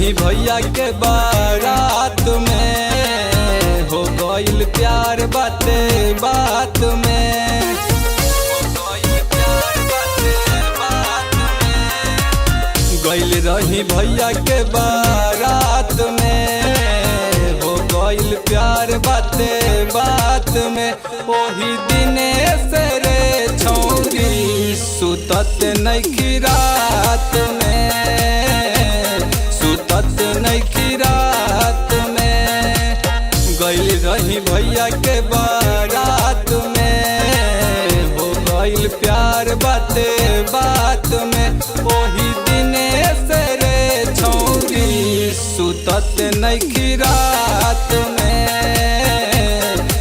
रही भैया के बारात में, हो गइल प्यार बाते बात में, हो गइल प्यार बाते बात में। गइल रही भैया के बारात में, हो गइल प्यार बाते बात में। ओही दिने से रे छौरी सुतत नइखी रात में, सुतत नइखी रात में। गइल रही भैया के बारात में, हो गइल प्यार बाते बात में। ओही दिने से रे छौरी सुतत नइखी रात में,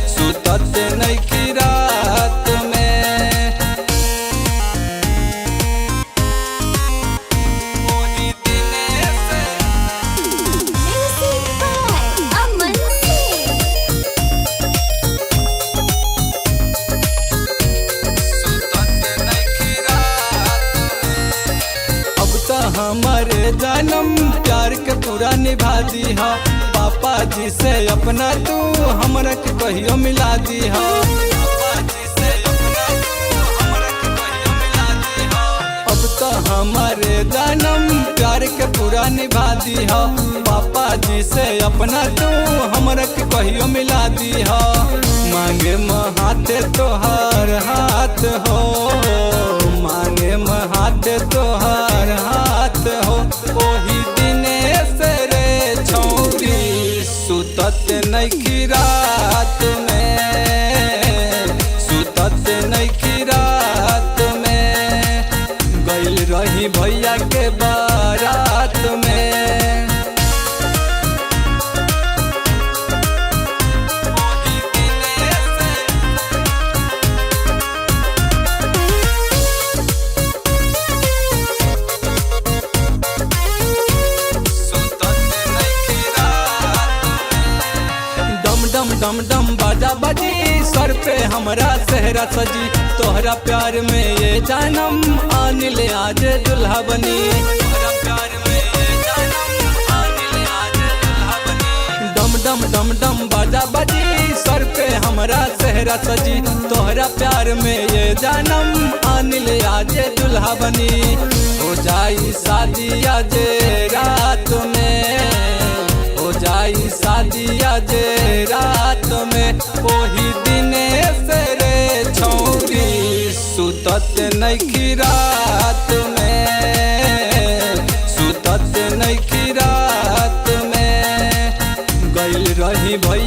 सुतत नइखी रात में। ओही दिने से Music by Aman Singh. सुतत नइखी रात में। अब तो हमारे जन्म प्यार के पूरा निभा दीहा, पापा जी से अपना तू हमरा के कहियो मिला दीहा, पापा जी से अपना तू हमरा के कहियो मिला दीहा। अब तो हमारे जन्म प्यार के पूरा निभा दीहा, पापा जी से अपना तू हमरा के कहियो मिला दीहा। मांगे हाथे तोहार हाथ हो, मांगे हाथे तोहार हाथ हो। ओही दिने से रे छौरी सुतत नइखी रात में, सुतत नइखी रात में। गइल रही भैया के बारात में। ओही दिने से सुतत नइखी रात में। डम डम डम डम बाजा बजी, सर पे हमरा सेहरा सजी। तोहरा प्यार में ये जानम आनिल आज दुल्हा बनी, तोहरा प्यार में ये जानम आनिल आज दुल्हा बनी। डम डम डम डम बाजा बजी, सर पे हमरा सेहरा सजी। तोहरा प्यार में ये जानम आनिल आज दुल्हा बनी। हो जाई शादी आज रात में, हो जाई शादी आज रात में। ओही दिने से रे छौरी सुतत नइखी रात में, सुतत नइखी रात में। गइल रही भैया